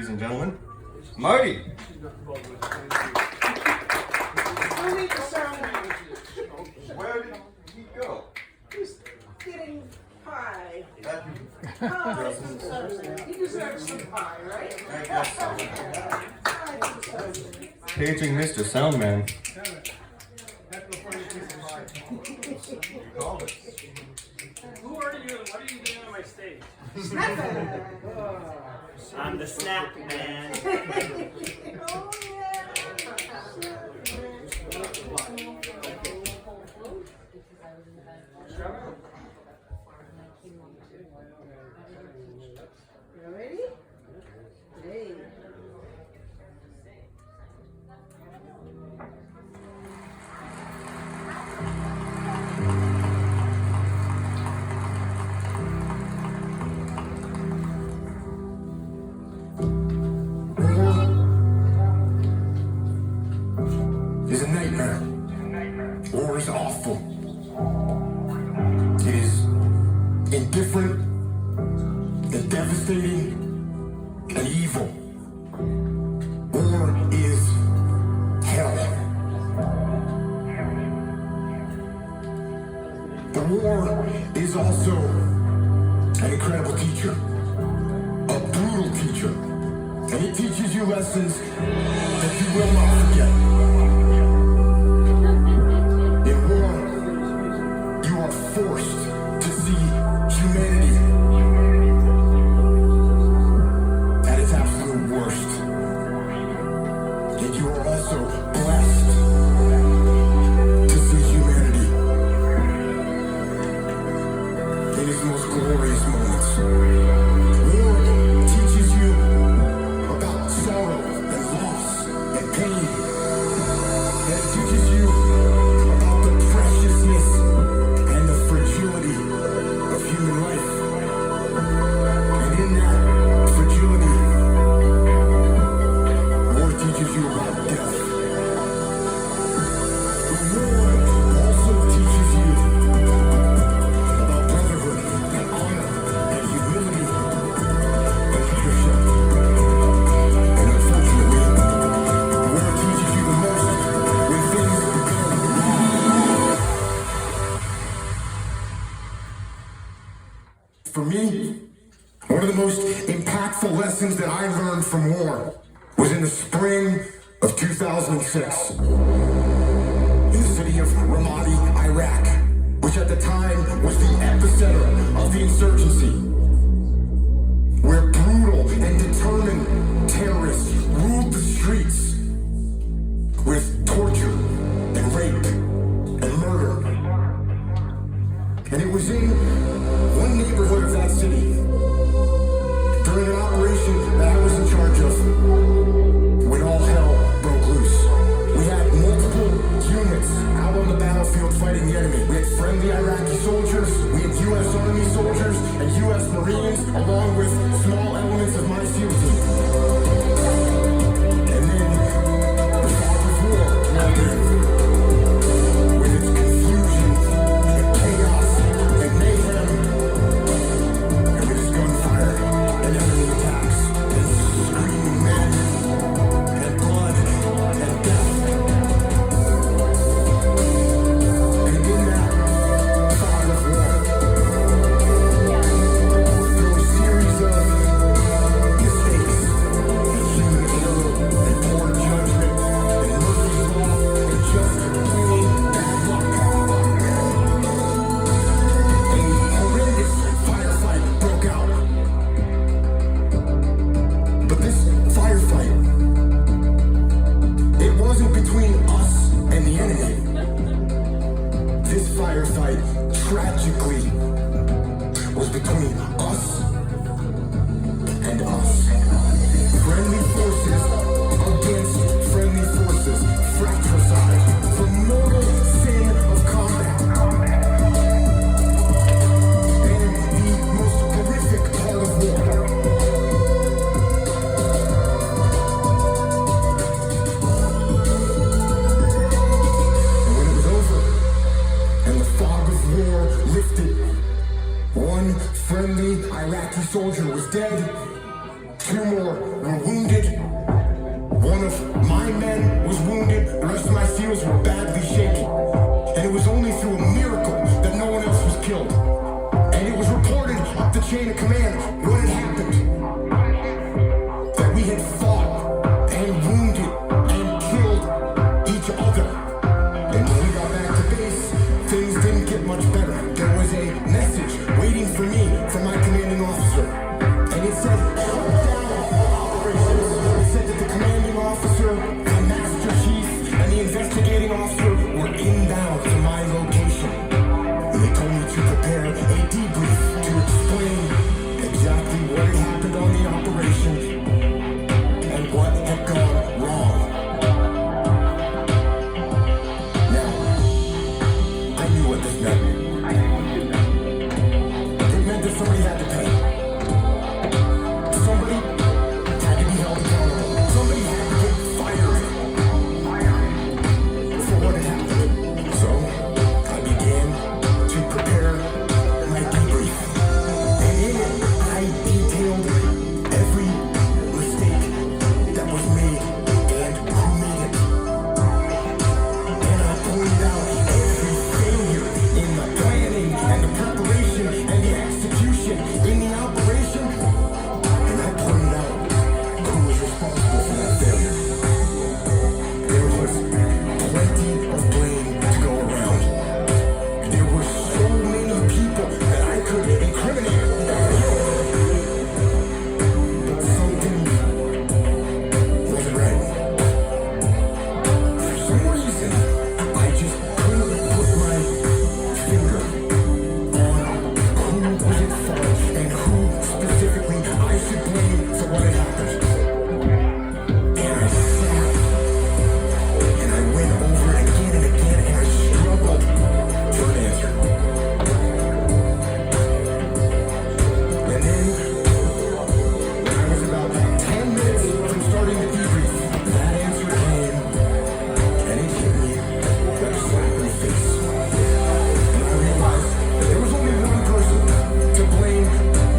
ladies and gentlemen, Marty. Where did he go? He's getting pie. Pie. He deserves some pie, right? I guess so. Paging Mr. Soundman. You called it. Who are you and what are you doing on my stage? Snapman. I'm the Snapman. Oh, yeah. You ready? Hey. Is a nightmare. War is awful. It is indifferent and devastating and evil. War is hell. The war is also an incredible teacher, a brutal teacher, and it teaches you lessons that you will not forget. In war, you are forced to see humanity at its absolute worst. Yet you are also blessed to see humanity in its most glorious moments. War teaches you about sorrow and loss and pain. And it teaches you about the preciousness and the fragility of human life. And in that fragility, war teaches you about death. But war also teaches you about brotherhood and honor and humility and leadership. And unfortunately, war teaches you the most when things go wrong. For me, one of the most impactful lessons that I learned from war was in the spring of 2006 in the city of Ramadi, Iraq, which at the time was the epicenter of the insurgency, where brutal and determined terrorists ruled the streets with torture and rape and murder. And it was in one neighborhood of that city, during an operation that I was in charge of, when all hell broke loose. We had multiple units out on the battlefield fighting the enemy. We had friendly Iraqi soldiers, we had U.S. Army soldiers, and U.S. Marines, along with small elements of my SEAL team. And then the fog of war rolled in, with its confusion and chaos and mayhem, and with its gunfire and enemy attacks and screaming men and blood and death. And in that fog of war, there were a series of mistakes and human error and poor judgment and Murphy's Law and just plain bad luck. A horrendous firefight broke out. But this firefight, it wasn't between us and the enemy. This firefight, tragically, was between us and us. Friendly forces against friendly forces, fratricide, the mortal sin of combat. And the most horrific part of war. And when it was over, and the fog of war lifted, one friendly Iraqi soldier was dead, 2 more were wounded. my men was wounded, the rest of my SEALs were badly shaken. And it was only through a miracle that no one else was killed. And it was reported up the chain of command what had happened. That we had fought and wounded and killed each other. And when we got back to base, things didn't get much better. There was a message waiting for me from my commanding officer. And it said, shut down operations. It said that the commanding officer, the master chief, and the investigating officer were inbound to my location. And they told me to prepare a debrief to explain exactly what had happened on the operation and what had gone wrong. Now, I knew what this meant. It meant that somebody had to pay. Somebody had to be held accountable. Somebody had to get fired for what had happened. So, I began to prepare my debrief. And in it, I detailed every mistake that was made and who made it. And I pointed out every failure in the planning and the preparation and the execution in the operation. And I pointed out who was responsible for that failure. There was plenty of blame to go around. There were so many people that I could incriminate. But something wasn't right. For some reason, I just couldn't put my finger on who was at fault and who specifically I should blame for what had happened. And I sat and I went over it again and again and I struggled for an answer. And then, when I was about 10 minutes from starting the debrief, that answer came and it hit me like a slap in the face. And I realized that there was only one person to blame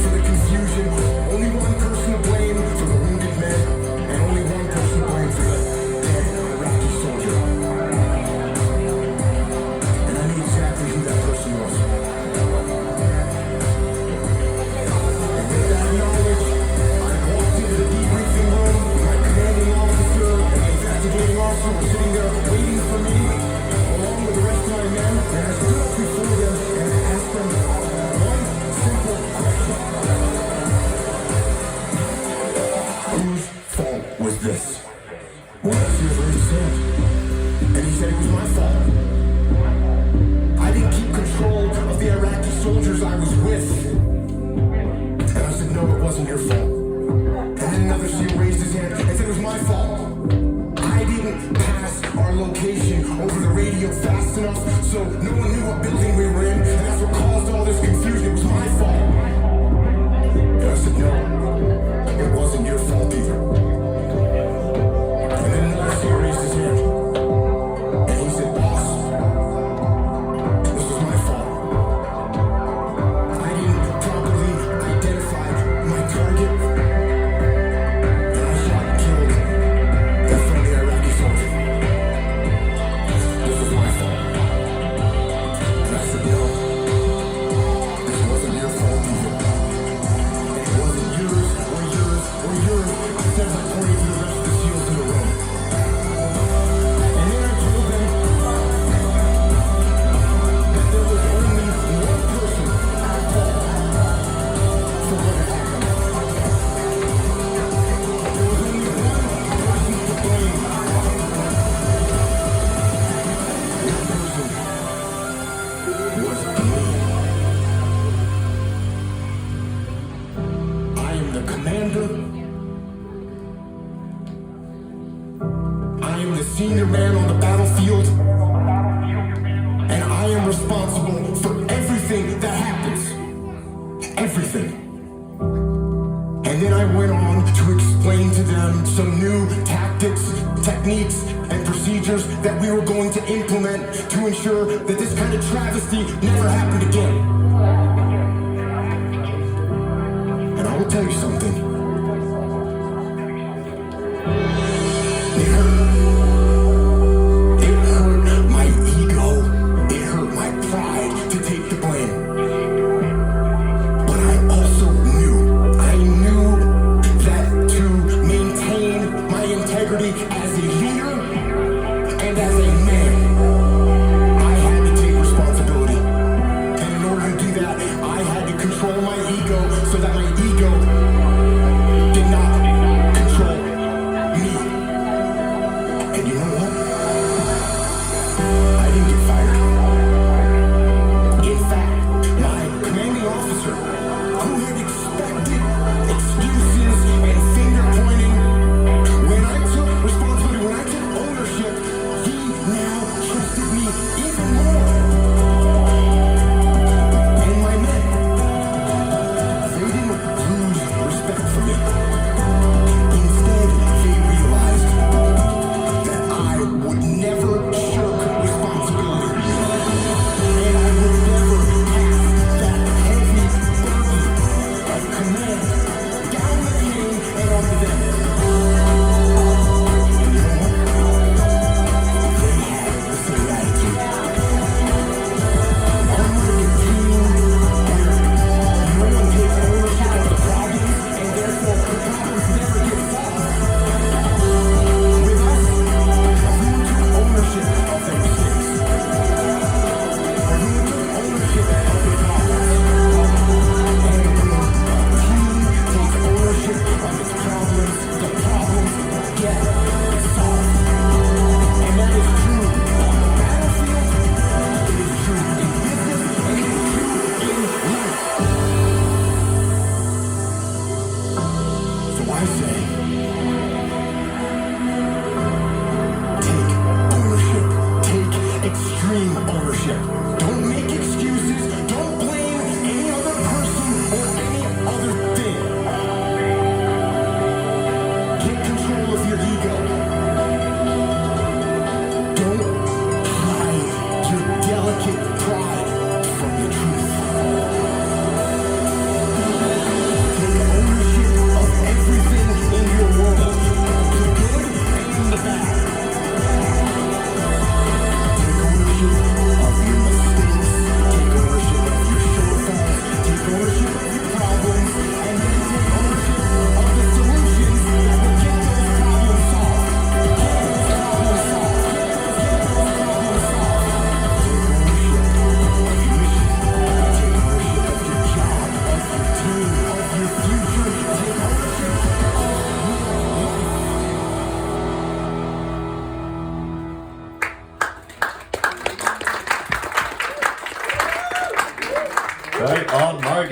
for the confusion, only one person to blame for the wounded men, and only one person to blame for the dead Iraqi soldier. And I knew exactly who that person was. And with that knowledge, I walked into the debriefing room. My commanding officer and the investigating officer were sitting there waiting for me, along with the rest of my men. And I stood up before them and I asked them one simple question. Whose fault was this? One of the SEALs raised his hand, and he said it was my fault. I didn't keep control of the Iraqi soldiers I was with. And I said, no, it wasn't your fault. And then another SEAL raised his hand and said it was my fault. I didn't pass our location over the radio fast enough, so no one knew what building we were in, and that's what caused all this confusion. It was my fault. And I said, no, it wasn't your fault either. And then another SEAL raised his hand. And he said, boss, this was my fault. I didn't properly identify my target. And I shot and killed that friendly Iraqi soldier. This was my fault. And I said, no, this wasn't your fault either. And it wasn't yours or yours or yours. I said as I pointed to the rest of the SEALs in the room. And then I told them that there was only one person at fault for what had happened. There was only one person to blame. That person was me. I am the commander. I am the senior man on the battlefield. And I am responsible for everything that happens. Everything. And then I went on to explain to them some new tactics, techniques, and procedures that we were going to implement to ensure that this kind of travesty never happened again. And I will tell you something. It hurt. Take control of your ego. Don't hide your delicate pride from the truth. Take ownership of everything in your world, the good and the bad. Take ownership of your mistakes. Take ownership of your shortfalls. Take ownership of your problems, and then take ownership of the solutions that will get those problems solved. Get those problems solved. Get those problems solved. Take ownership of your mission. Take ownership of your job, of your team, of your future. Take ownership of your life. Right on, Marty.